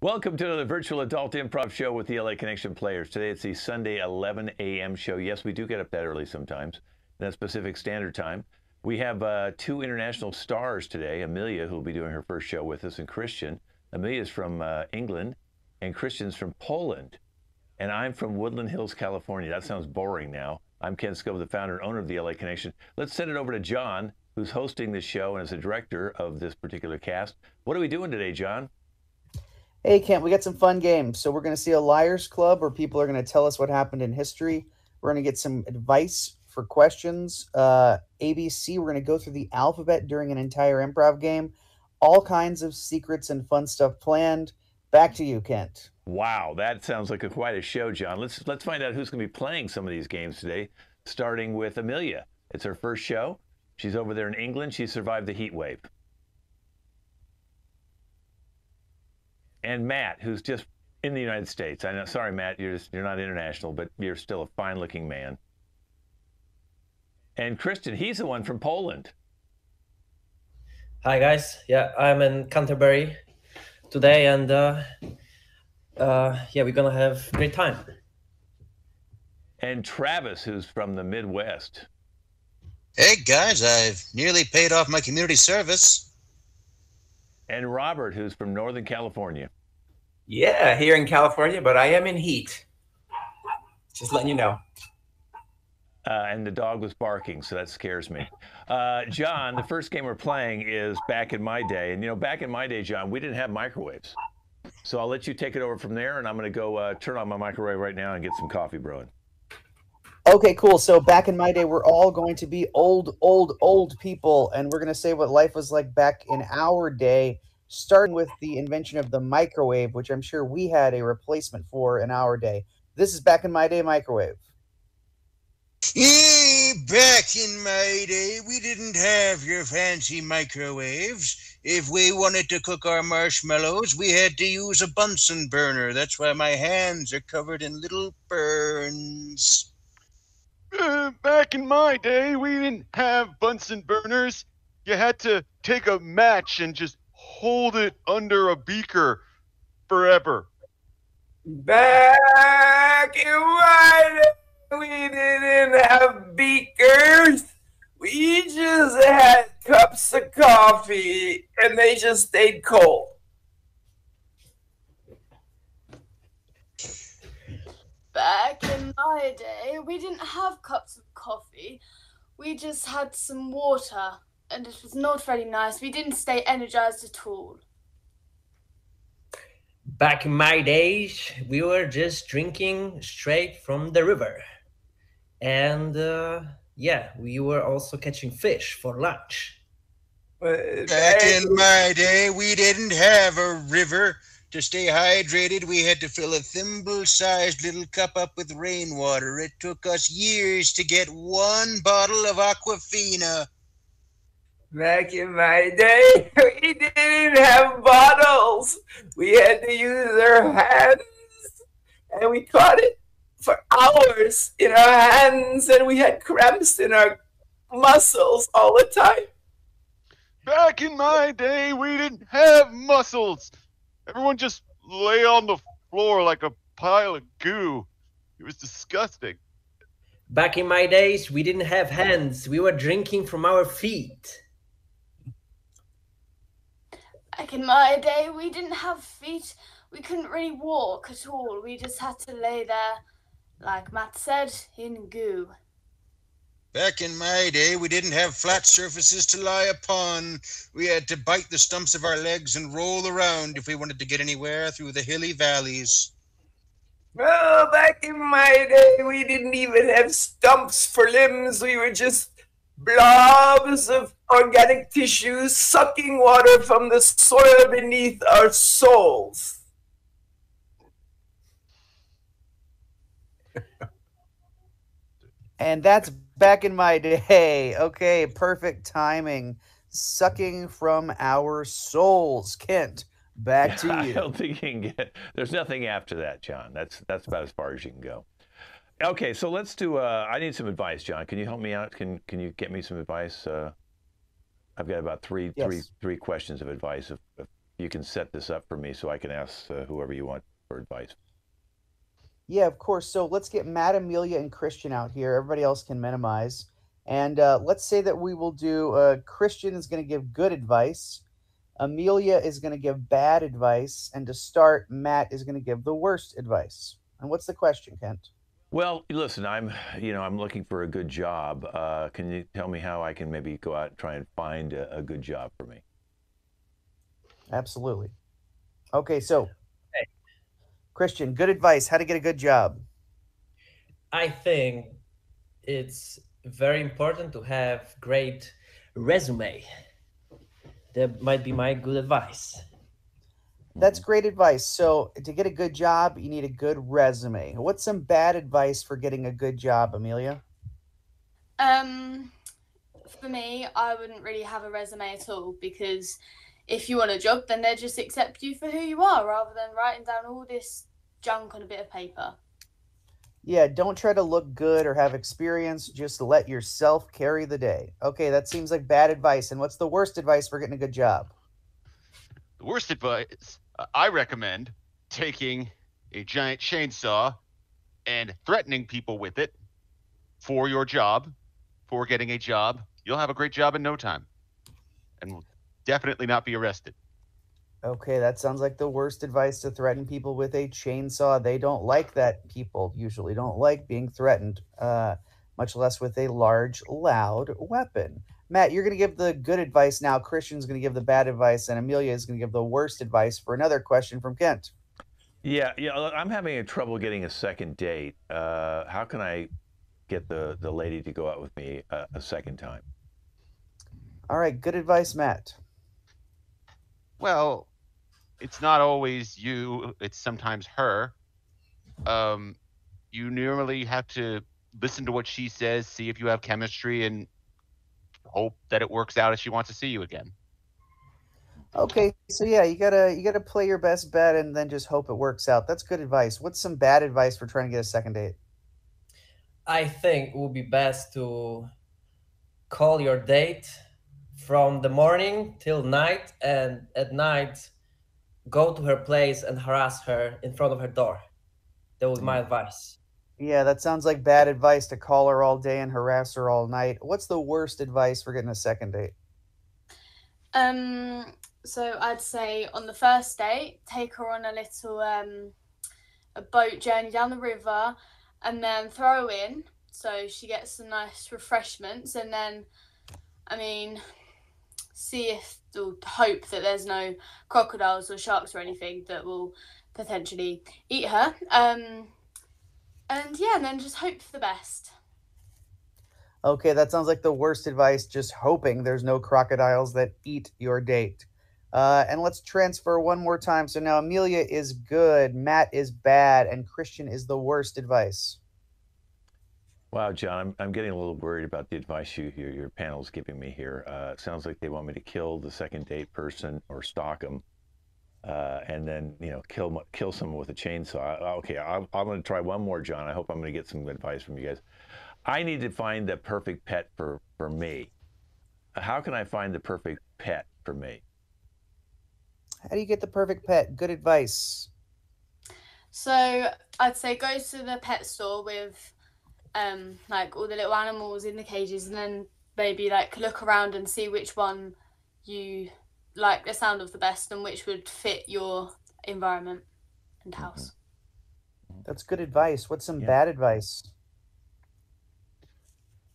Welcome to the virtual adult improv show with the LA Connection players. Today it's the Sunday 11 a.m. show. Yes, we do get up that early sometimes, that's Pacific Standard Time. We have two international stars today, Amelia, who will be doing her first show with us, and Christian. Amelia's from England, and Christian's from Poland. And I'm from Woodland Hills, California. That sounds boring now. I'm Ken Scove, the founder and owner of the LA Connection. Let's send it over to John, who's hosting this show and is the director of this particular cast. What are we doing today, John? Hey, Kent, we got some fun games. So we're going to see a Liars Club where people are going to tell us what happened in history. We're going to get some advice for questions. ABC, we're going to go through the alphabet during an entire improv game. All kinds of secrets and fun stuff planned. Back to you, Kent. Wow, that sounds like quite a show, John. Let's find out who's going to be playing some of these games today, starting with Amelia. It's her first show. She's over there in England. She survived the heat wave. And Matt, who's just in the United States. I know, sorry, Matt, you're not international, but you're still a fine-looking man. And Christian, he's the one from Poland. Hi, guys. Yeah, I'm in Canterbury today, and yeah, we're gonna have a great time. And Travis, who's from the Midwest. Hey, guys, I've nearly paid off my community service. And Robert, who's from Northern California. Yeah, here in California, but I am in heat. Just letting you know. And the dog was barking, so that scares me. John, the first game we're playing is Back in My Day. And, you know, back in my day, John, we didn't have microwaves. So I'll let you take it over from there, and I'm going to go turn on my microwave right now and get some coffee brewing. Okay, cool. So back in my day, we're all going to be old people, and we're going to say what life was like back in our day, starting with the invention of the microwave, which I'm sure we had a replacement for in our day. This is Back in My Day microwave. Back in my day, we didn't have your fancy microwaves. If we wanted to cook our marshmallows, we had to use a Bunsen burner. That's why my hands are covered in little burns. Back in my day, we didn't have Bunsen burners. You had to take a match and just hold it under a beaker forever. Back in my day, we didn't have beakers. We just had cups of coffee, and they just stayed cold. Back in my day, we didn't have cups of coffee. We just had some water, and it was not very nice. We didn't stay energized at all. Back in my days, we were just drinking straight from the river. And yeah, we were also catching fish for lunch. Back in my day, we didn't have a river. To stay hydrated, we had to fill a thimble-sized little cup up with rainwater. It took us years to get one bottle of Aquafina. Back in my day, we didn't have bottles. We had to use our hands, and we caught it for hours in our hands, and we had cramps in our muscles all the time. Back in my day, we didn't have muscles. Everyone just lay on the floor like a pile of goo. It was disgusting. Back in my days, we didn't have hands. We were drinking from our feet. Back in my day, we didn't have feet. We couldn't really walk at all. We just had to lay there, like Matt said, in goo. Back in my day, we didn't have flat surfaces to lie upon. We had to bite the stumps of our legs and roll around if we wanted to get anywhere through the hilly valleys. Well, back in my day, we didn't even have stumps for limbs. We were just blobs of organic tissues sucking water from the soil beneath our soles. And that's Back in My Day. Okay, perfect timing. Sucking from our souls. Kent, back to you. I don't think you can get. There's nothing after that, John. That's about as far as you can go. Okay, so let's do. I need some advice, John. Can you help me out? Can you get me some advice? I've got about three questions of advice. If you can set this up for me so I can ask whoever you want for advice. Yeah, of course. So let's get Matt, Amelia, and Christian out here. Everybody else can minimize. And let's say that we will do Christian is going to give good advice. Amelia is going to give bad advice. And to start, Matt is going to give the worst advice. And what's the question, Kent? Well, listen, I'm looking for a good job. Can you tell me how I can maybe go out and try and find a good job for me? Absolutely. Okay, so Christian, good advice. How to get a good job. I think it's very important to have great resume. That might be my good advice. That's great advice. So to get a good job, you need a good resume. What's some bad advice for getting a good job, Amelia? For me, I wouldn't really have a resume at all, because if you want a job, then they just accept you for who you are rather than writing down all this junk on a bit of paper. Yeah, don't try to look good or have experience. Just let yourself carry the day. Okay, that seems like bad advice. And what's the worst advice for getting a good job? The worst advice, I recommend taking a giant chainsaw and threatening people with it for your job, for getting a job. You'll have a great job in no time and will definitely not be arrested. Okay, that sounds like the worst advice, to threaten people with a chainsaw. They don't like that. People usually don't like being threatened, much less with a large, loud weapon. Matt, you're going to give the good advice now. Christian's going to give the bad advice, and Amelia is going to give the worst advice for another question from Kent. Yeah, I'm having trouble getting a second date. How can I get the lady to go out with me a second time? All right, good advice, Matt. Well, it's not always you, it's sometimes her. You normally have to listen to what she says, see if you have chemistry, and hope that it works out if she wants to see you again. Okay, so yeah, you gotta play your best bet and then just hope it works out. That's good advice. What's some bad advice for trying to get a second date? I think it would be best to call your date from the morning till night, and at night go to her place and harass her in front of her door. That was my advice. Yeah, that sounds like bad advice, to call her all day and harass her all night. What's the worst advice for getting a second date? So I'd say on the first date, take her on a little a boat journey down the river, and then throw in so she gets some nice refreshments, and then, see if, or hope that there's no crocodiles or sharks or anything that will potentially eat her. And then just hope for the best. Okay, that sounds like the worst advice, just hoping there's no crocodiles that eat your date. And let's transfer one more time. So now Amelia is good, Matt is bad, and Christian is the worst advice. Wow, John, I'm getting a little worried about the advice your panel's giving me here. It sounds like they want me to kill the second date person or stalk them, and then kill someone with a chainsaw. Okay, I'm going to try one more, John. I hope I'm going to get some advice from you guys. I need to find the perfect pet for me. How can I find the perfect pet for me? How do you get the perfect pet? Good advice. So I'd say go to the pet store with like all the little animals in the cages, and then maybe like look around and see which one you like the sound of the best and which would fit your environment and house. That's good advice. What's some bad advice?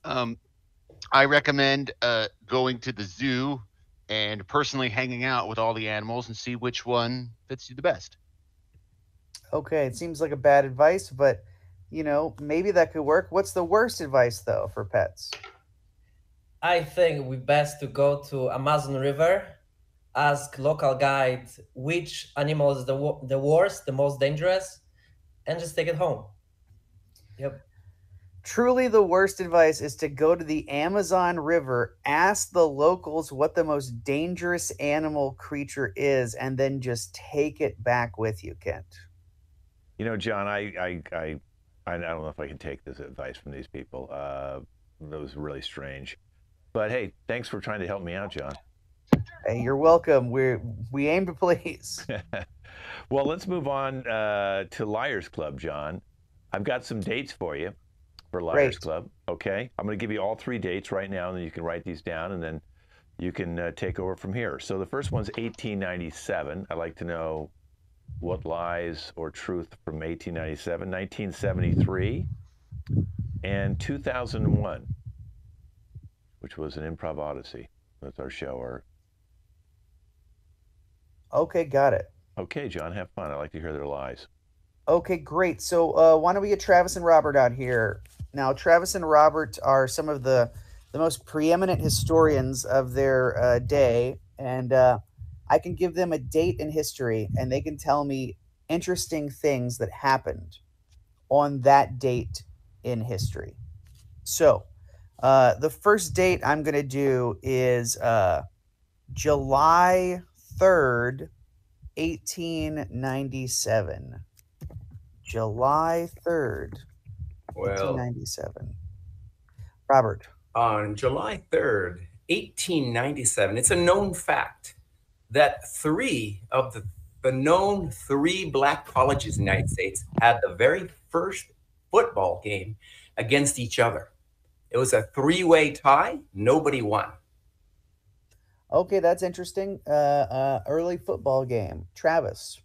I recommend going to the zoo and personally hanging out with all the animals and see which one fits you the best. Okay, it seems like a bad advice, but maybe that could work. What's the worst advice though for pets? I think we best to go to Amazon River, ask local guide which animal is the worst, the most dangerous, and just take it home. Yep. Truly, the worst advice is to go to the Amazon River, ask the locals what the most dangerous animal creature is, and then just take it back with you, Kent. John, I don't know if I can take this advice from these people. That was really strange. But hey, thanks for trying to help me out, John. Hey, you're welcome. We aim to please. Well, let's move on to Liars Club, John. I've got some dates for you for Liars Great. Club. Okay, I'm going to give you all 3 dates right now, and then you can write these down, and then you can take over from here. So the first one's 1897. I'd like to know what lies or truth from 1897, 1973, and 2001, which was an Improv Odyssey. That's our show. Okay, got it. Okay, John, have fun. I like to hear their lies. Okay, great. So why don't we get Travis and Robert out here? Now, Travis and Robert are some of the most preeminent historians of their day, and I can give them a date in history, and they can tell me interesting things that happened on that date in history. So the first date I'm going to do is July 3rd, 1897. July 3rd, Well, 1897. Robert. on July 3rd, 1897, it's a known fact that 3 of the known 3 black colleges in the United States had the very first football game against each other. It was a 3-way tie. Nobody won. Okay, that's interesting. Early football game. Travis.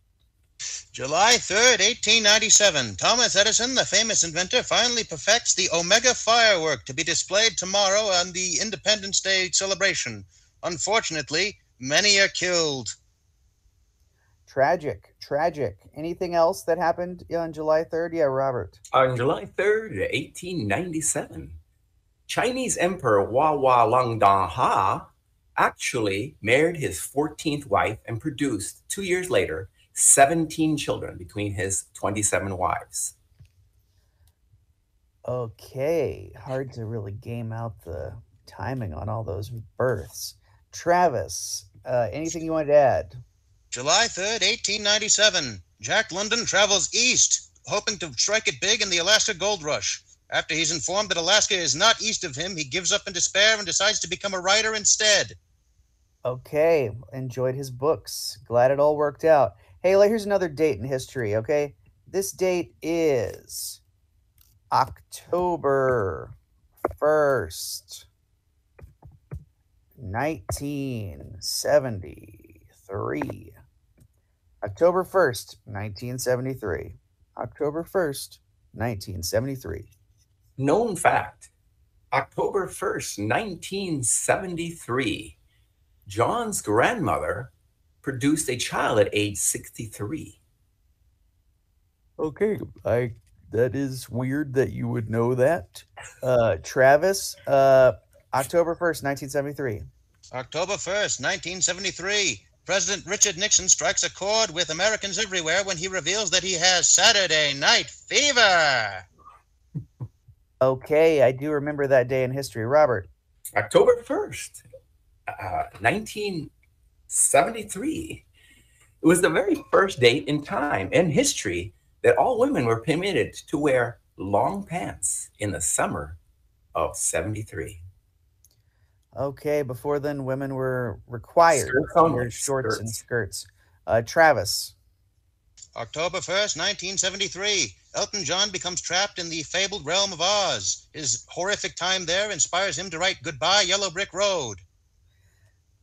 July 3rd, 1897. Thomas Edison, the famous inventor, finally perfects the Omega firework to be displayed tomorrow on the Independence Day celebration. Unfortunately, many are killed. Tragic. Anything else that happened on July 3rd? Yeah, Robert. On July 3rd, 1897, Chinese Emperor Hua Long Ha actually married his 14th wife and produced, 2 years later, 17 children between his 27 wives. Okay, hard to really game out the timing on all those births. Travis, anything you wanted to add? July 3rd, 1897. Jack London travels east, hoping to strike it big in the Alaska Gold Rush. After he's informed that Alaska is not east of him, he gives up in despair and decides to become a writer instead. Okay, enjoyed his books. Glad it all worked out. Hey, here's another date in history, okay? This date is October 1st, 1973. October 1st, 1973. October 1st, 1973. Known fact, October 1st, 1973, John's grandmother produced a child at age 63. Okay, that is weird that you would know that. Travis, October 1st, 1973. October 1st, 1973. President Richard Nixon strikes a chord with Americans everywhere when he reveals that he has Saturday Night Fever. Okay, I do remember that day in history. Robert. October 1st, 1973. It was the very first date in time and history that all women were permitted to wear long pants in the summer of 73. Okay, before then, women were required Skirts to only, wear shorts and skirts. Travis. October 1st, 1973. Elton John becomes trapped in the fabled realm of Oz. His horrific time there inspires him to write Goodbye, Yellow Brick Road.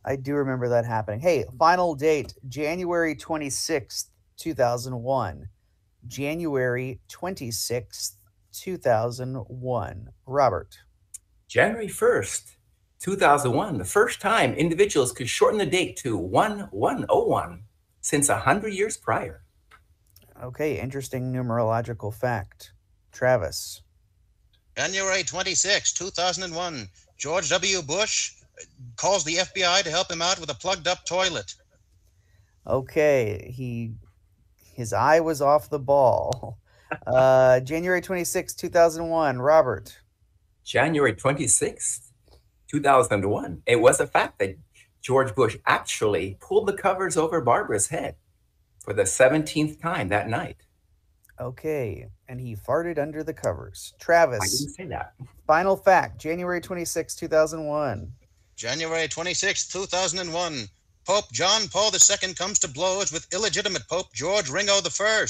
I do remember that happening. Hey, final date, January 26th, 2001. January 26th, 2001. Robert. January 1st, 2001, the first time individuals could shorten the date to 1101 since 100 years prior. Okay, interesting numerological fact. Travis. January 26, 2001. George W. Bush calls the FBI to help him out with a plugged-up toilet. Okay, his eye was off the ball. January 26, 2001. Robert. January 26th, 2001. It was a fact that George Bush actually pulled the covers over Barbara's head for the 17th time that night. Okay, and he farted under the covers. I Travis. didn't say that. Final fact, January 26, 2001. January 26, 2001. Pope John Paul II comes to blows with illegitimate Pope George Ringo I.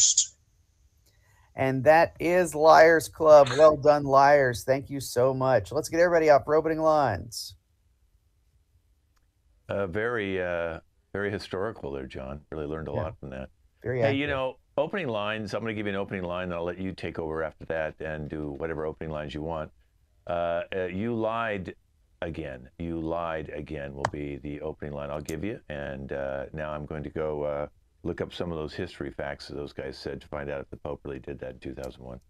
And that is Liars Club. Well done, Liars. Thank you so much. Let's get everybody up for opening lines. Very historical there, John. Really learned a lot from that. Very Hey, accurate. you know, opening lines, I'm going to give you an opening line, and I'll let you take over after that and do whatever opening lines you want. You lied again. You lied again will be the opening line I'll give you. And now I'm going to go look up some of those history facts that those guys said to find out if the Pope really did that in 2001.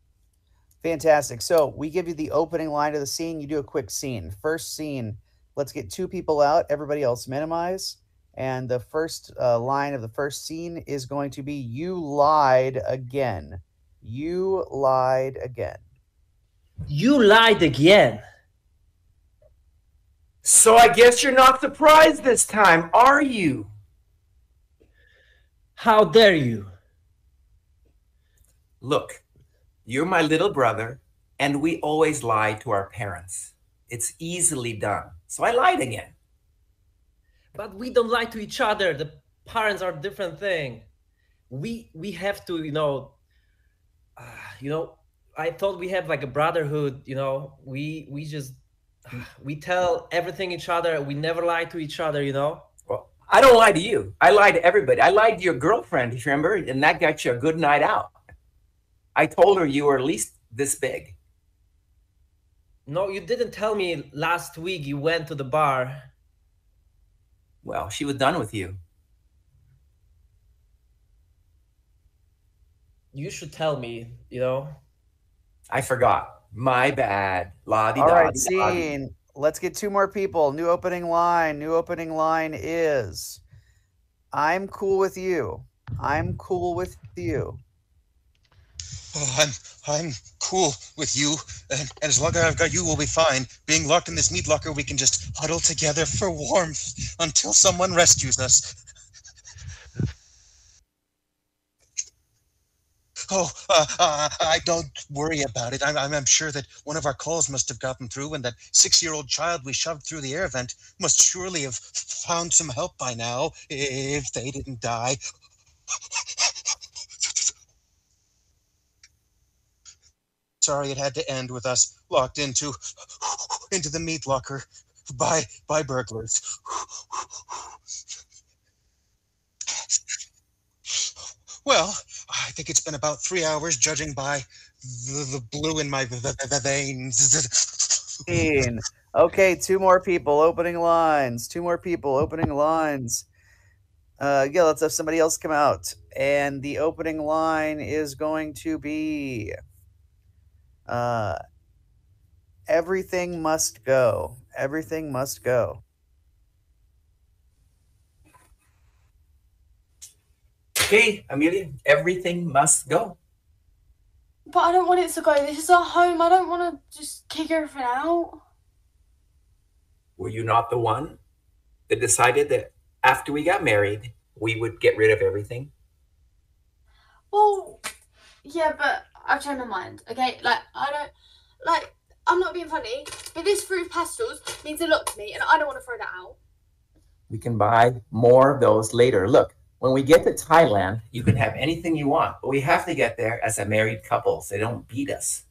Fantastic. So we give you the opening line of the scene. You do a quick scene. First scene, let's get 2 people out. Everybody else minimize. And the first line of the first scene is going to be, you lied again. You lied again. You lied again. So I guess you're not surprised this time, are you? How dare you? Look, you're my little brother, and we always lie to our parents. It's easily done. So I lied again. But we don't lie to each other. The parents are a different thing. We have to, I thought we have like a brotherhood, we just, we tell everything each other. We never lie to each other, Well, I don't lie to you. I lie to everybody. I lied to your girlfriend, if you remember, and that got you a good night out. I told her you were at least this big. No, you didn't tell me last week you went to the bar. Well, she was done with you. You should tell me, I forgot. My bad. La-di-da. All right, scene. Let's get 2 more people. New opening line. New opening line is, I'm cool with you. I'm cool with you. Oh, I'm cool with you, and as long as I've got you, we'll be fine. Being locked in this meat locker, we can just huddle together for warmth until someone rescues us. Oh, I don't worry about it. I'm sure that one of our calls must have gotten through, and that 6-year-old child we shoved through the air vent must surely have found some help by now, if they didn't die. Sorry it had to end with us locked into the meat locker by burglars. Well, I think it's been about 3 hours, judging by the blue in my veins. Scene. Okay, 2 more people. Opening lines. 2 more people. Opening lines. Yeah, let's have somebody else come out. And the opening line is going to be, everything must go. Everything must go. Okay, Amelia, everything must go. But I don't want it to go. This is our home. I don't want to just kick everything out. Were you not the one that decided that after we got married, we would get rid of everything? Well, yeah, but I've changed my mind, okay? I'm not being funny, but this fruit pastels means a lot to me, and I don't want to throw that out. We can buy more of those later. Look, when we get to Thailand, you can have anything you want, but we have to get there as a married couple so they don't beat us.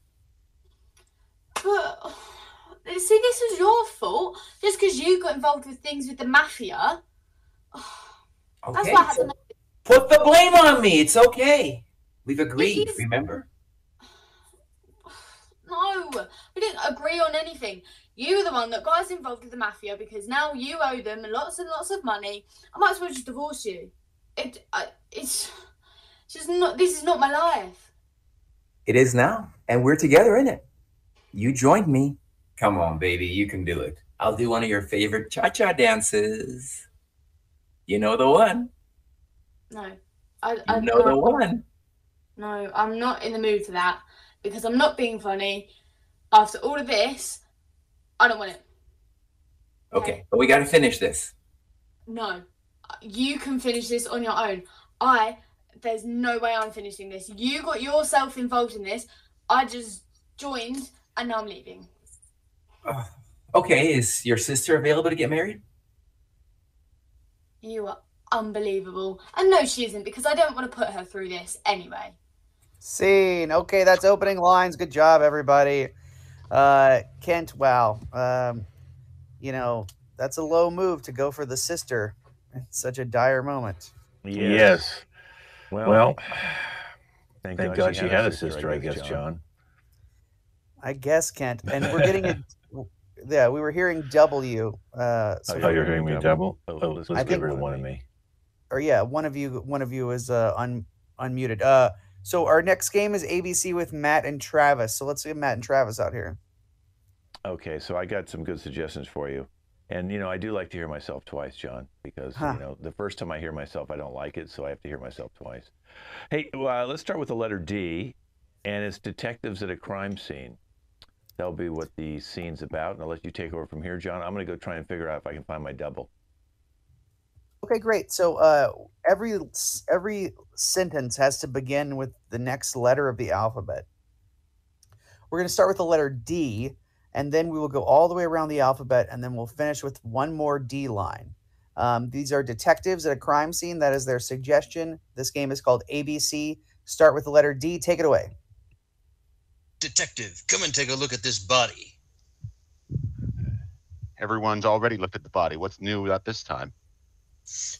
But, see, this was your fault, just because you got involved with things with the mafia. That's Okay, why I had so to... put the blame on me. It's okay. We've agreed, remember? No, we didn't agree on anything. You were the one that got us involved with the mafia because now you owe them lots and lots of money. I might as well just divorce you. It's just not. This is not my life. It is now, and we're together in it. You joined me. Come on, baby, you can do it. I'll do one of your favorite cha-cha dances. You know the one. No, You know the one. No, I'm not in the mood for that because I'm not being funny. After all of this, I don't want it. Okay, but we got to finish this. No, you can finish this on your own. There's no way I'm finishing this. You got yourself involved in this. I just joined and now I'm leaving. Okay, is your sister available to get married? You are unbelievable. And no, she isn't, because I don't want to put her through this anyway. Scene. Okay, that's opening lines. Good job, everybody. Kent, wow. You know, that's a low move to go for the sister. It's such a dire moment. Yes. Well, thank God she had a sister, I guess, John. I guess, Kent. And we're getting a. Yeah, we were hearing W. So you're hearing me double? Let's give her one of me. Or yeah, one of you is unmuted. So our next game is ABC with Matt and Travis. So let's get Matt and Travis out here. Okay, so I got some good suggestions for you. And, I do like to hear myself twice, John, because, the first time I hear myself, I don't like it, so I have to hear myself twice. Hey, let's start with the letter D, and it's detectives at a crime scene. That'll be what the scene's about, and I'll let you take over from here, John. I'm going to go try and figure out if I can find my double. Okay, great. So every sentence has to begin with the next letter of the alphabet. We're going to start with the letter D, and then we will go all the way around the alphabet, and then we'll finish with one more D line. These are detectives at a crime scene. That is their suggestion. This game is called ABC. Start with the letter D. Take it away. Detective, come and take a look at this body. Everyone's already looked at the body. What's new about this time?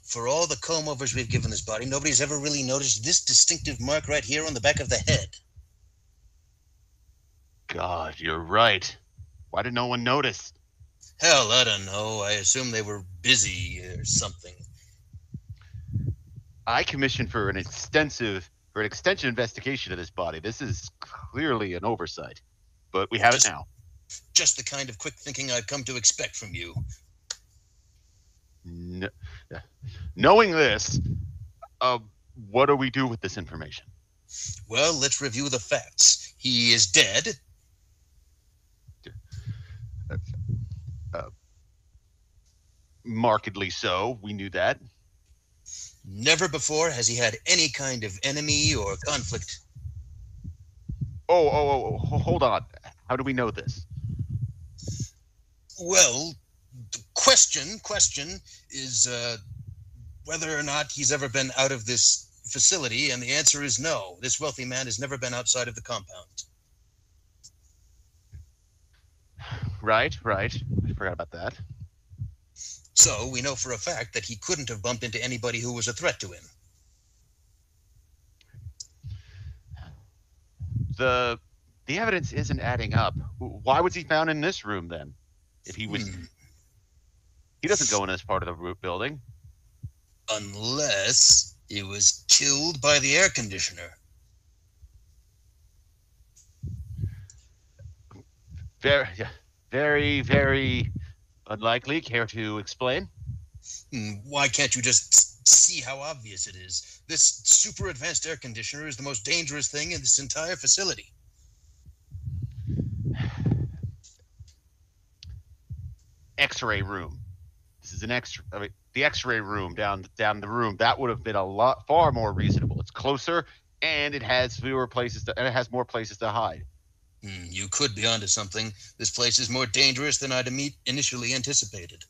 For all the comb-overs we've given this body, nobody's ever really noticed this distinctive mark right here on the back of the head. God, you're right. Why did no one notice? Hell, I don't know. I assume they were busy or something. I commissioned for an extension investigation of this body. This is clearly an oversight, but we have it now. Just the kind of quick thinking I've come to expect from you. Knowing this, what do we do with this information? Well, let's review the facts. He is dead. Markedly so. We knew that. Never before has he had any kind of enemy or conflict. Hold on. How do we know this? Well, the question is whether or not he's ever been out of this facility, and the answer is no. This wealthy man has never been outside of the compound. Right. I forgot about that. So we know for a fact that he couldn't have bumped into anybody who was a threat to him. The evidence isn't adding up. Why was he found in this room then? If he was, he doesn't go in this part of the building. Unless he was killed by the air conditioner. Very, very unlikely. Care to explain? Why can't you just see how obvious it is? This super advanced air conditioner is the most dangerous thing in this entire facility. X-ray room. This is the X-ray room down the room. That would have been far more reasonable. It's closer, and it has more places to hide. You could be onto something. This place is more dangerous than I'd initially anticipated.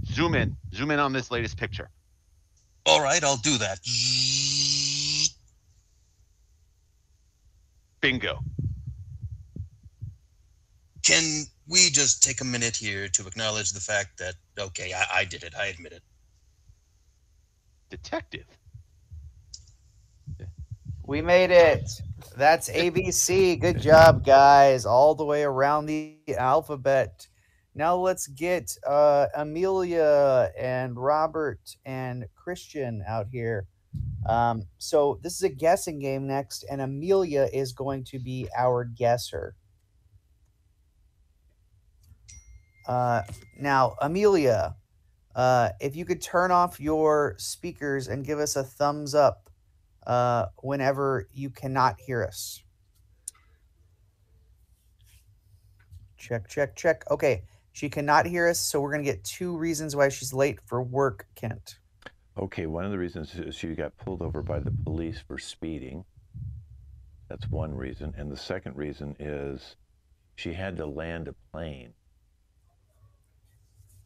Zoom in on this latest picture. All right, I'll do that. Bingo. Can we just take a minute here to acknowledge the fact that, okay, I did it. I admit it. Detective. We made it. That's ABC. Good job, guys. All the way around the alphabet. Now let's get Amelia and Robert and Christian out here. So this is a guessing game next, and Amelia is going to be our guesser. Now, Amelia, if you could turn off your speakers and give us a thumbs up whenever you cannot hear us. Check. Okay, she cannot hear us, so we're going to get 2 reasons why she's late for work, Kent. Okay, one of the reasons is she got pulled over by the police for speeding. That's one reason. And the second reason is she had to land a plane.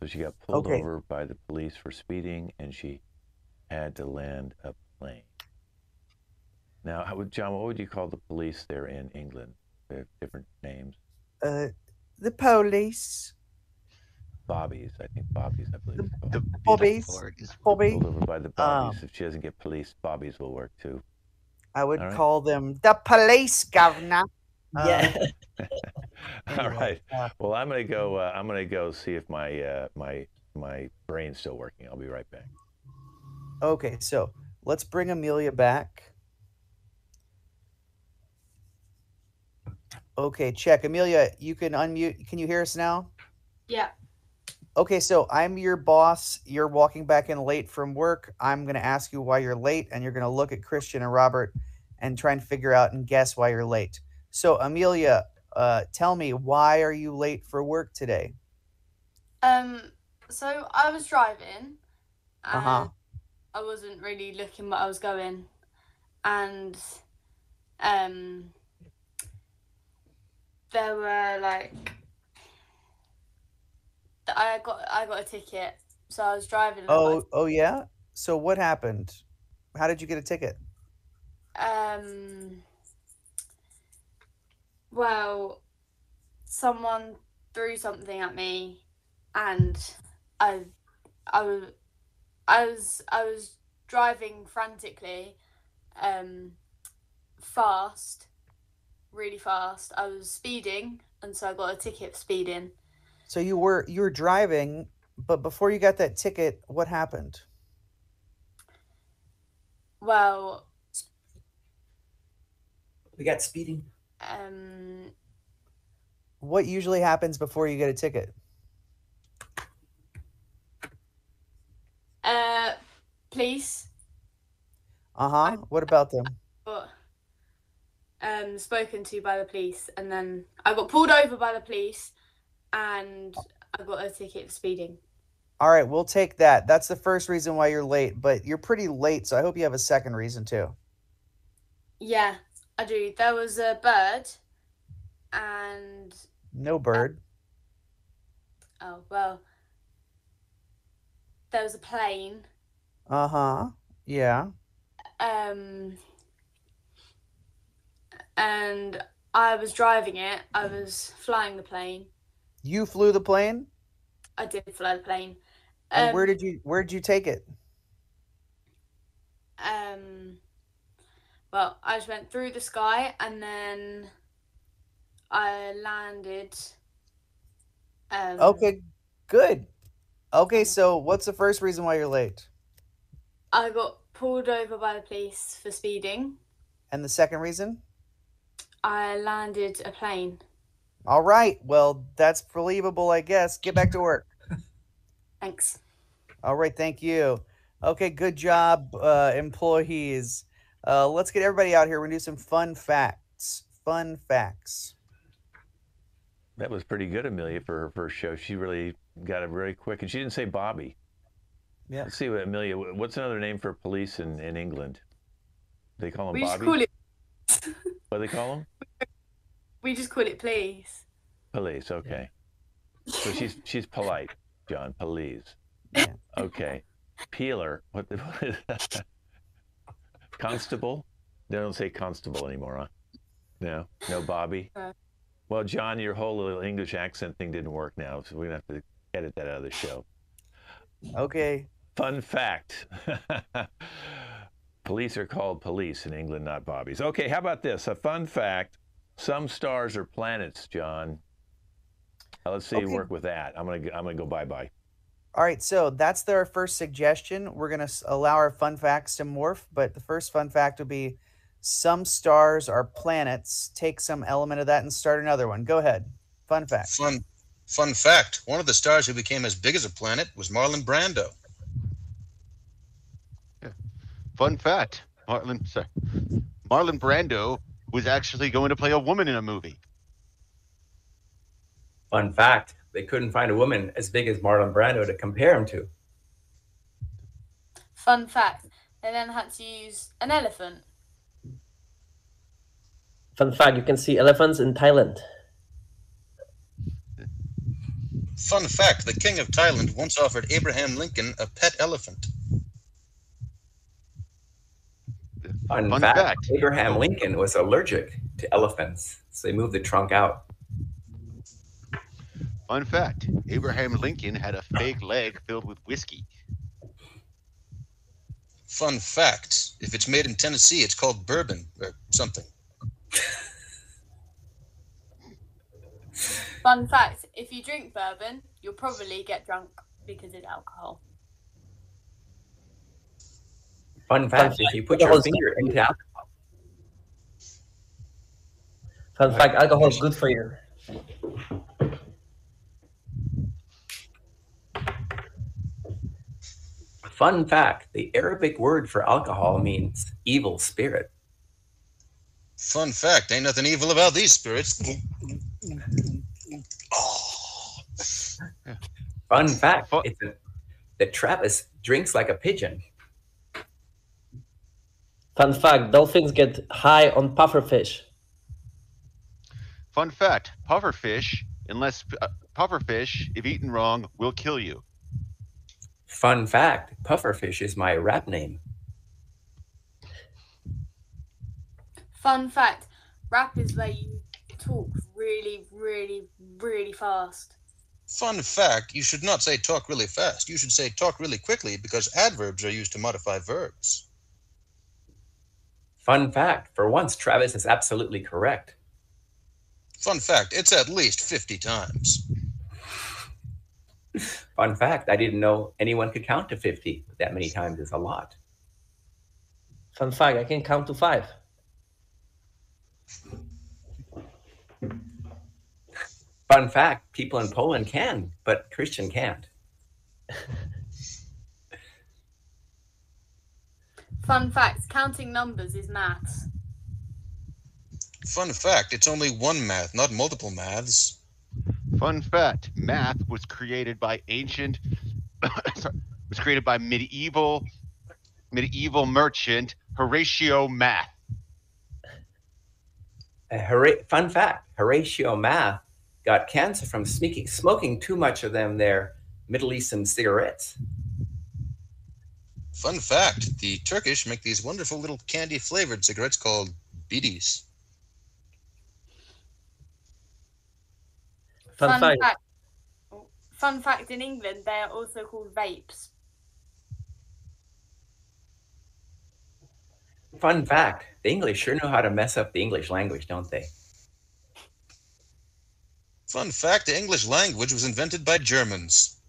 So she got pulled Okay. over by the police for speeding, and she had to land a plane. Now, John, what would you call the police there in England? They have different names. The police. Bobbies, I think Bobbies, I believe it's called. The Bobbies. word is Bobby. Pulled over by the Bobbies. If she doesn't get police, Bobbies will work too. I would All right. call them the police, governor. Yeah. All Anyway, right. Well, I'm gonna go. I'm gonna go see if my brain's still working. I'll be right back. Okay, so let's bring Amelia back. Okay, check. Amelia, you can unmute. Can you hear us now? Yeah. Okay, so I'm your boss. You're walking back in late from work. I'm going to ask you why you're late, and you're going to look at Christian and Robert and try and figure out and guess why you're late. So, Amelia, tell me, why are you late for work today? So I was driving, and Uh-huh. I wasn't really looking where I was going, and there were like I got a ticket, so I was driving. And Oh yeah? So what happened? How did you get a ticket? Well, someone threw something at me, and I was driving frantically, fast, really fast. I was speeding, and so I got a ticket for speeding. So you were driving, but before you got that ticket, what happened? Well, We got speeding. What usually happens before you get a ticket? Police. Uh-huh. What about them? Got spoken to by the police, and then I got pulled over by the police, and I got a ticket for speeding. All right, we'll take that. That's the first reason why you're late, but you're pretty late, so I hope you have a second reason too. Yeah, I do. There was a bird, and No bird. oh well, there was a plane. Uh-huh. Yeah. And I was driving it. I was flying the plane. You flew the plane? I did fly the plane. And where did you take it? Well, I just went through the sky, and then I landed. Okay, good. Okay, so what's the first reason why you're late? I got pulled over by the police for speeding. And the second reason? I landed a plane. All right. Well, that's believable, I guess. Get back to work. Thanks. All right, thank you. Okay, good job, employees. Let's get everybody out here. We're going to do some fun facts. Fun facts. That was pretty good, Amelia, for her first show. She really got it very quick, and she didn't say Bobby. Yeah. Let's see, what Amelia. What's another name for police in England? They call them We just Bobby. call it. What do they call them? We just call it police. Police. Okay. So she's polite, John. Police. Yeah. Okay. Peeler. What is that? Constable? They don't say constable anymore, huh? No Bobby? Well, John, your whole little English accent thing didn't work now, so we're going to have to edit that out of the show. Okay. Fun fact. Police are called police in England, not bobbies. Okay, how about this? A fun fact. Some stars are planets, John. Let's see, work with that. I'm gonna go bye-bye. All right, so that's our first suggestion. We're going to allow our fun facts to morph, but the first fun fact would be some stars are planets. Take some element of that and start another one. Go ahead. Fun fact. Fun fact. One of the stars who became as big as a planet was Marlon Brando. Yeah. Fun fact. Marlon Brando was actually going to play a woman in a movie. Fun fact, they couldn't find a woman as big as Marlon Brando to compare him to. Fun fact, they then had to use an elephant. Fun fact, you can see elephants in Thailand. Fun fact, the king of Thailand once offered Abraham Lincoln a pet elephant. Fun fact, Abraham Lincoln was allergic to elephants, so they moved the trunk out. Fun fact, Abraham Lincoln had a fake leg filled with whiskey. Fun fact, if it's made in Tennessee, it's called bourbon or something. Fun fact, if you drink bourbon, you'll probably get drunk because it's alcohol. Fun fact, if you put your finger into alcohol. Fun fact, alcohol is good for you. Fun fact, the Arabic word for alcohol means evil spirit. Fun fact, ain't nothing evil about these spirits. Fun fact, that Travis drinks like a pigeon. Fun fact, dolphins get high on pufferfish. Fun fact, pufferfish, if eaten wrong, will kill you. Fun fact, pufferfish is my rap name. Fun fact, rap is where you talk really, really, really fast. Fun fact, you should not say talk really fast. You should say talk really quickly because adverbs are used to modify verbs. Fun fact, for once, Travis is absolutely correct. Fun fact, it's at least 50 times. Fun fact, I didn't know anyone could count to 50. That many times is a lot. Fun fact, I can count to 5. Fun fact, people in Poland can, but Christian can't. Fun fact, counting numbers is maths. Fun fact, it's only one math, not multiple maths. Fun fact, math was created by medieval merchant Horatio Math. Fun fact, Horatio Math got cancer from smoking too much of them their Middle Eastern cigarettes. Fun fact, the Turkish make these wonderful little candy-flavored cigarettes called bidis. Fun fact, in England, they are also called vapes. Fun fact, the English sure know how to mess up the English language, don't they? Fun fact, the English language was invented by Germans.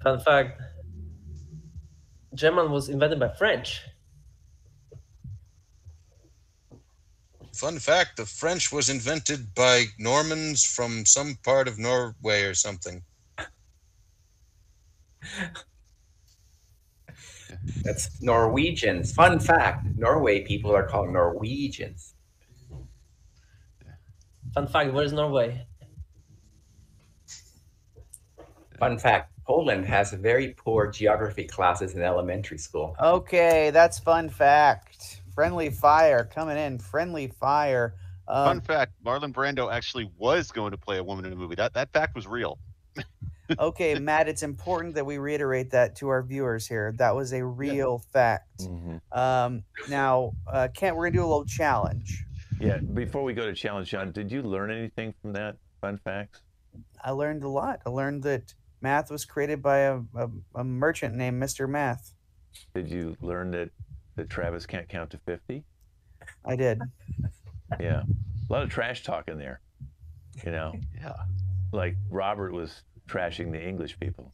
Fun fact, German was invented by French. Fun fact, the French was invented by Normans from some part of Norway or something. That's Norwegians. Fun fact, Norway people are called Norwegians. Fun fact, where is Norway? Fun fact, Poland has very poor geography classes in elementary school. Okay, that's fun fact. Friendly fire coming in. Friendly fire. Fun fact, Marlon Brando actually was going to play a woman in a movie. That fact was real. Okay, Matt, it's important that we reiterate that to our viewers here. That was a real fact. Mm-hmm. Now, Kent, we're going to do a little challenge. Yeah, before we go to challenge, John, did you learn anything from that fun facts? I learned a lot. I learned that math was created by a merchant named Mr. Math. Did you learn that Travis can't count to 50? I did. Yeah. A lot of trash talk in there, you know? Yeah. Like Robert was trashing the English people.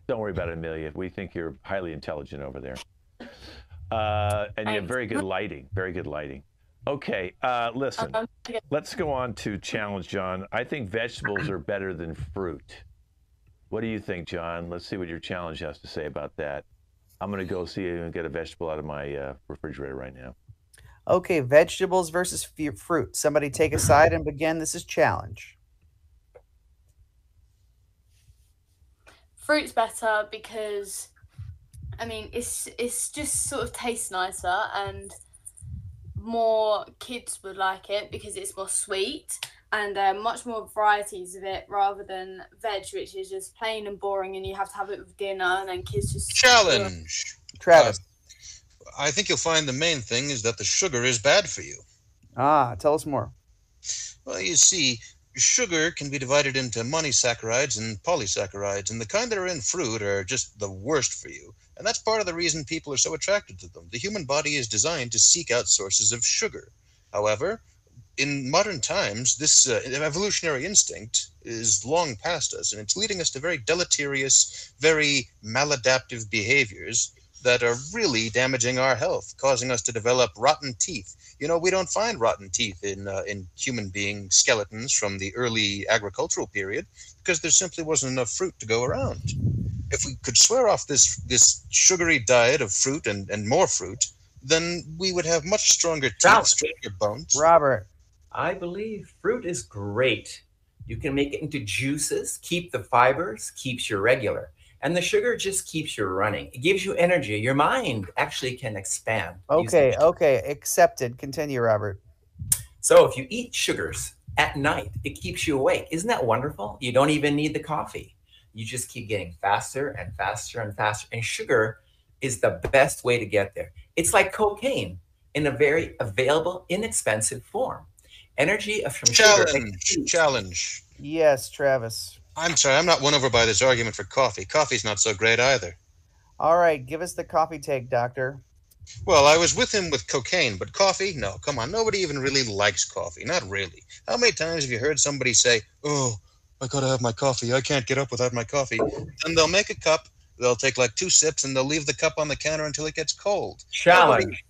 Don't worry about it, Amelia. We think you're highly intelligent over there. And you have very good lighting. Very good lighting. Okay, listen. Let's go on to challenge, John. I think vegetables are better than fruit. What do you think, John? Let's see what your challenge has to say about that. I'm going to go see and get a vegetable out of my refrigerator right now. Okay, vegetables versus fruit. Somebody take a side and begin. This is challenge. Fruit's better because, I mean, it's just sort of tastes nicer and more kids would like it because it's more sweet and much more varieties of it rather than veg, which is just plain and boring and you have to have it with dinner and then kids just... Challenge. Travis. I think you'll find the main thing is that the sugar is bad for you. Tell us more. Well, you see, sugar can be divided into monosaccharides and polysaccharides, and the kind that are in fruit are just the worst for you. And that's part of the reason people are so attracted to them. The human body is designed to seek out sources of sugar. However, in modern times, this evolutionary instinct is long past us, and it's leading us to very deleterious, very maladaptive behaviors that are really damaging our health, causing us to develop rotten teeth. You know, we don't find rotten teeth in human being skeletons from the early agricultural period because there simply wasn't enough fruit to go around. If we could swear off this sugary diet of fruit and more fruit, then we would have much stronger teeth, stronger bones. Robert. I believe fruit is great. You can make it into juices, keep the fibers, keeps you regular. And the sugar just keeps you running. It gives you energy. Your mind actually can expand. Okay, accepted. Continue, Robert. So if you eat sugars at night, it keeps you awake. Isn't that wonderful? You don't even need the coffee. You just keep getting faster and faster and faster. And sugar is the best way to get there. It's like cocaine in a very available, inexpensive form. Energy from sugar. Challenge. Yes, Travis. I'm sorry, I'm not won over by this argument for coffee. Coffee's not so great either. All right, give us the coffee take, doctor. Well, I was with him with cocaine, but coffee? No, come on. Nobody even really likes coffee. Not really. How many times have you heard somebody say, "Oh, I gotta have my coffee. I can't get up without my coffee." Then they'll make a cup, they'll take like 2 sips, and they'll leave the cup on the counter until it gets cold. Challenge.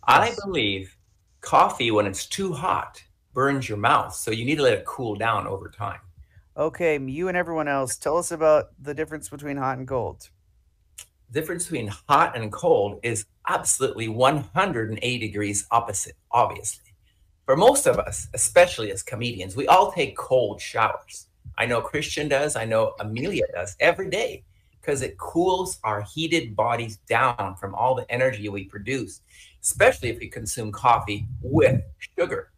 I believe coffee, when it's too hot, burns your mouth. So you need to let it cool down over time. Okay, you and everyone else, tell us about the difference between hot and cold. The difference between hot and cold is absolutely 180 degrees opposite, obviously. For most of us, especially as comedians, we all take cold showers. I know Christian does, I know Amelia does every day because it cools our heated bodies down from all the energy we produce, especially if we consume coffee with sugar.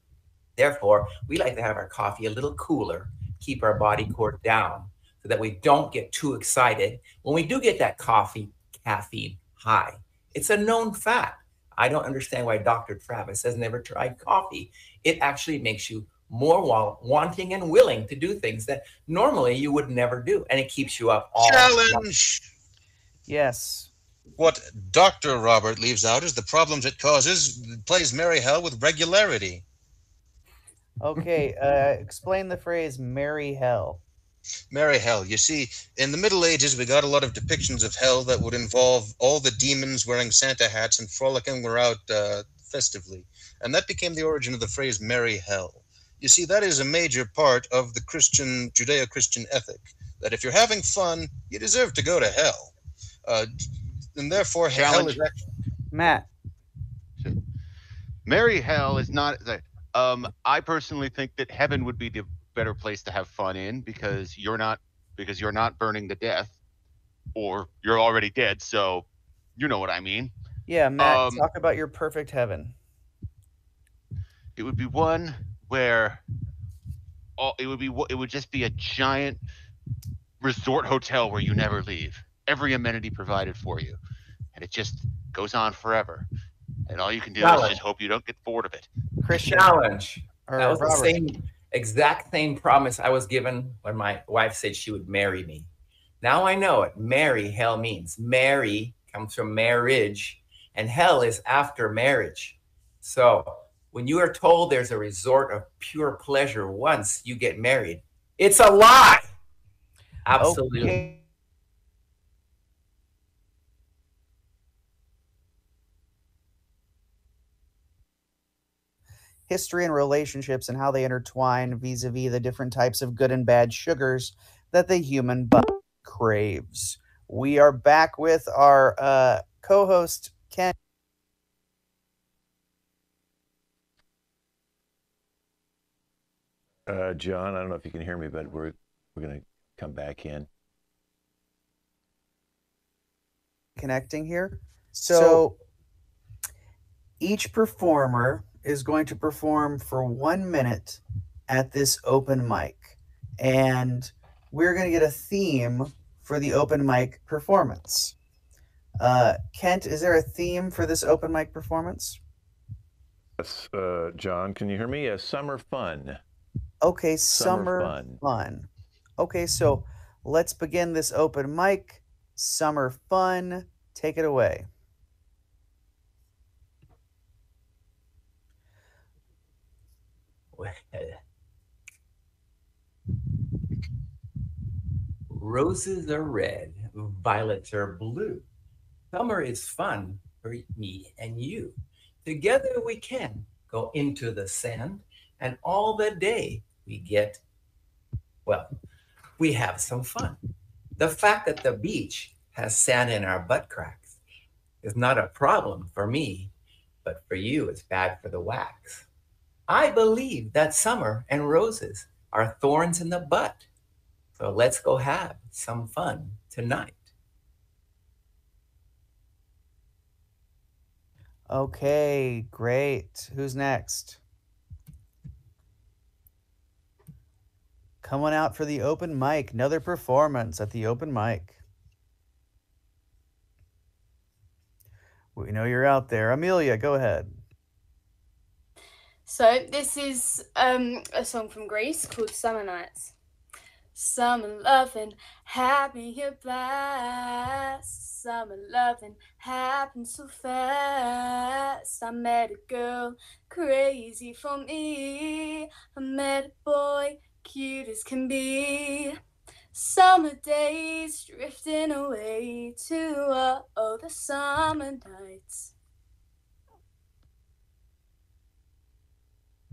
Therefore, we like to have our coffee a little cooler, keep our body core down so that we don't get too excited when we do get that caffeine high. It's a known fact. I don't understand why Dr. Travis has never tried coffee. It actually makes you more wanting and willing to do things that normally you would never do, and it keeps you up all Challenge. Yes. What Dr. Robert leaves out is the problems it causes. Plays Merry Hell with regularity. Okay, explain the phrase "merry hell." Merry hell. You see, in the Middle Ages, we got a lot of depictions of hell that would involve all the demons wearing Santa hats and frolicking around festively. And that became the origin of the phrase merry hell. You see, that is a major part of the Judeo-Christian ethic, that if you're having fun, you deserve to go to hell. And therefore, hell is actually... Matt. Merry hell is not... I personally think that heaven would be the better place to have fun in because you're not burning to death, or you're already dead. So, you know what I mean. Yeah, Matt, talk about your perfect heaven. It would be one where it would just be a giant resort hotel where you never leave. Every amenity provided for you, and it just goes on forever. And all you can do is just hope you don't get bored of it. Christian. Challenge. That was the exact same promise I was given when my wife said she would marry me. Now I know what merry hell means. Marry comes from marriage, and hell is after marriage. So when you are told there's a resort of pure pleasure once you get married, it's a lie. Absolutely. Okay. History and relationships and how they intertwine vis-a-vis the different types of good and bad sugars that the human body craves. We are back with our co-host, Ken. John, I don't know if you can hear me, but we're going to come back in. Connecting here. So Each performer is going to perform for 1 minute at this open mic. And we're going to get a theme for the open mic performance. Kent, is there a theme for this open mic performance? Yes, John, can you hear me? Summer fun. Okay, summer fun. Okay, so let's begin this open mic. Summer fun. Take it away. Well, roses are red, violets are blue. Summer is fun for me and you. Together we can go into the sand, and all the day we get, well, we have some fun. The fact that the beach has sand in our butt cracks is not a problem for me, but for you it's bad for the wax. I believe that summer and roses are thorns in the butt. So let's go have some fun tonight. Okay, great. Who's next? Coming out for the open mic. Another performance at the open mic. We know you're out there. Amelia, go ahead. So this is a song from Greece called Summer Nights. Summer loving had me a blast. Summer loving happened so fast. I met a girl crazy for me. I met a boy cute as can be. Summer days drifting away to the summer nights.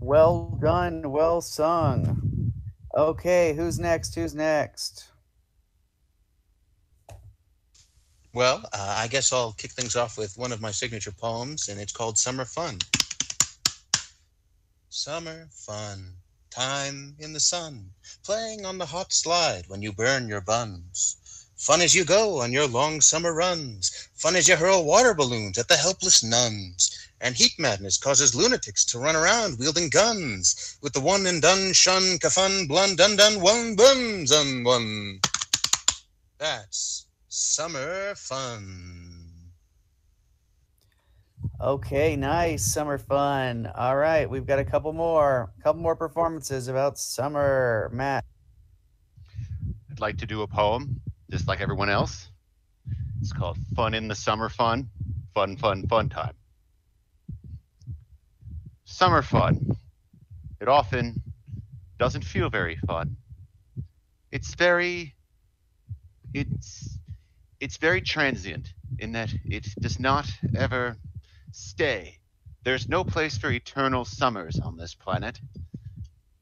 Well done, well sung. Okay, who's next? Who's next? Well, I guess I'll kick things off with one of my signature poems, and it's called Summer Fun. Summer fun, time in the sun, playing on the hot slide when you burn your buns. Fun as you go on your long summer runs, fun as you hurl water balloons at the helpless nuns. And heat madness causes lunatics to run around wielding guns, with the one and done shun, kafun, blun, dun dun, one bun, zun, one. That's summer fun. Okay, nice. Summer fun. All right, we've got a couple more performances about summer. Matt. I'd like to do a poem, just like everyone else. It's called Fun in the Summer Fun. Fun, fun, fun time. Summer fun. It often doesn't feel very fun. It's very transient in that it does not ever stay. There's no place for eternal summers on this planet,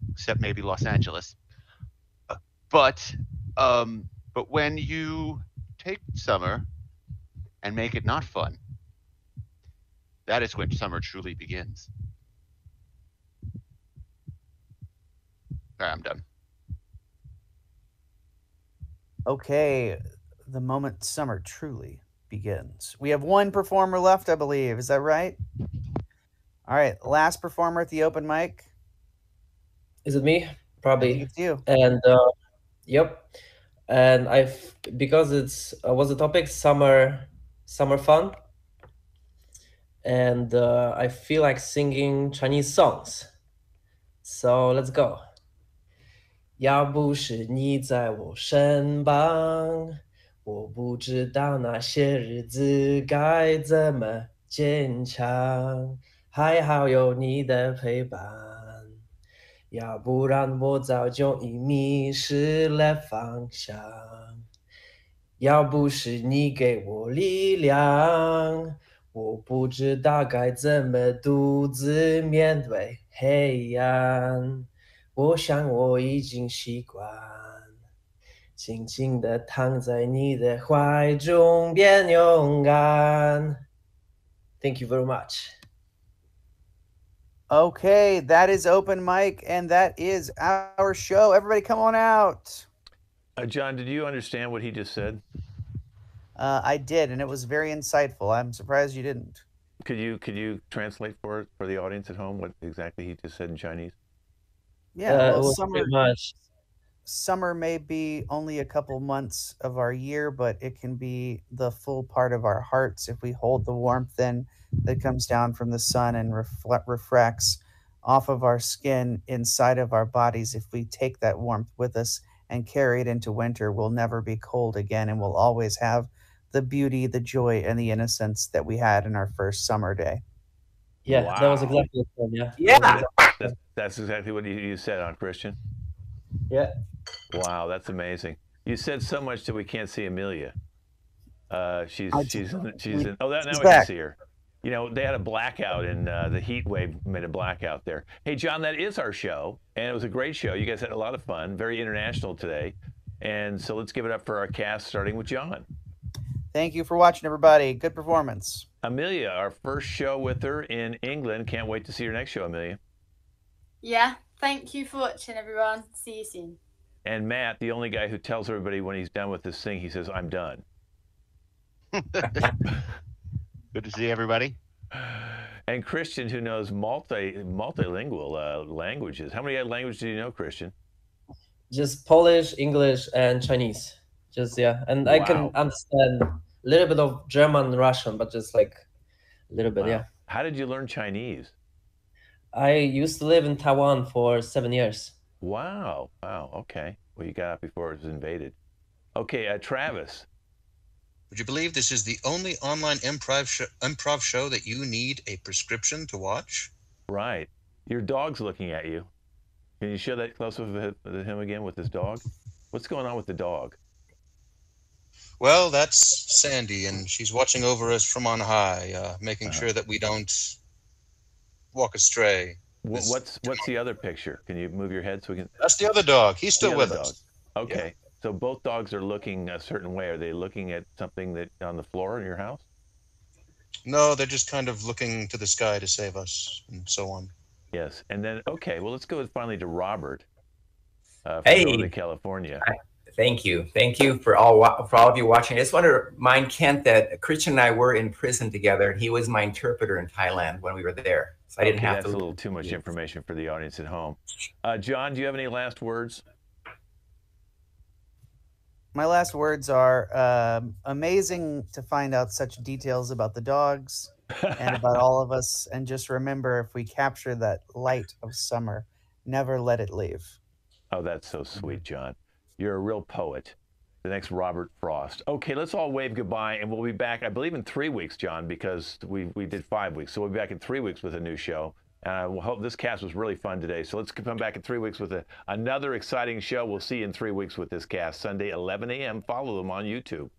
except maybe Los Angeles. But when you take summer and make it not fun, that is when summer truly begins. All right, I'm done. Okay, the moment summer truly begins. We have one performer left, I believe. Is that right? All right, last performer at the open mic. Is it me? I Probably. think it's you. And yep. And because it's was the topic summer fun, and I feel like singing Chinese songs. So let's go. 要不是你在我身旁，我不知道那些日子该怎么坚强。还好有你的陪伴，要不然我早就已迷失了方向。要不是你给我力量，我不知道该怎么独自面对黑暗。我想我已经习惯，静静地躺在你的怀中，变勇敢。Thank you very much. Okay, that is open mic, and that is our show. Everybody, come on out. John, did you understand what he just said? I did, and it was very insightful. I'm surprised you didn't. Could you translate for the audience at home what exactly he just said in Chinese? Yeah, It well, was summer pretty much. summer may be only a couple months of our year, but it can be the full part of our hearts if we hold the warmth in that comes down from the sun and refracts off of our skin inside of our bodies. If we take that warmth with us and carry it into winter, we'll never be cold again, and we'll always have the beauty, the joy, and the innocence that we had in our first summer day. Yeah, that was Wow. exactly what I said. Yeah. That's exactly what you said on Christian. Yeah. Wow, that's amazing. You said so much that we can't see Amelia. She's I- she's in, we- she's in. Oh, now she's we can back. see her. You know, they had a blackout, and the heat wave made a blackout there. Hey, John, that is our show, and it was a great show. You guys had a lot of fun, very international today. And so let's give it up for our cast, starting with John. Thank you for watching, everybody. Good performance. Amelia, our first show with her in England. Can't wait to see your next show, Amelia. Yeah, thank you for watching, everyone. See you soon. And Matt, the only guy who tells everybody when he's done with this thing, he says, "I'm done." Good to see everybody. And Christian, who knows multilingual languages. How many languages do you know, Christian? Just Polish, English, and Chinese. Just yeah, and I can Wow. understand a little bit of German, Russian, but just like a little bit. Wow. Yeah. How did you learn Chinese? I used to live in Taiwan for 7 years. Wow. Wow. Okay. Well, you got out before it was invaded. Okay, Travis. Would you believe this is the only online improv show that you need a prescription to watch? Right. Your dog's looking at you. Can you show that close up of him again with his dog? What's going on with the dog? Well, that's Sandy, and she's watching over us from on high, making sure that we don't walk astray. What's the other picture? Can you move your head so we can? That's the other dog. He's still The with other us. dog. Okay. So both dogs are looking a certain way. Are they looking at something that on the floor in your house? No, they're just kind of looking to the sky to save us, and so on. Yes. And then, okay, well, let's go finally to Robert from Hey. Northern California. Thank you. Thank you for all of you watching. I just want to remind Kent that Christian and I were in prison together. He was my interpreter in Thailand when we were there. So I didn't have That's to. a little too much information for the audience at home. John, do you have any last words? My last words are amazing to find out such details about the dogs and about all of us. And just remember, if we capture that light of summer, never let it leave. Oh, that's so sweet, John. You're a real poet. The next Robert Frost. Okay, let's all wave goodbye, and we'll be back, I believe, in 3 weeks, John, because we did 5 weeks. So we'll be back in 3 weeks with a new show. We'll hope this cast was really fun today. So let's come back in 3 weeks with another exciting show. We'll see you in 3 weeks with this cast, Sunday, 11 a.m. Follow them on YouTube.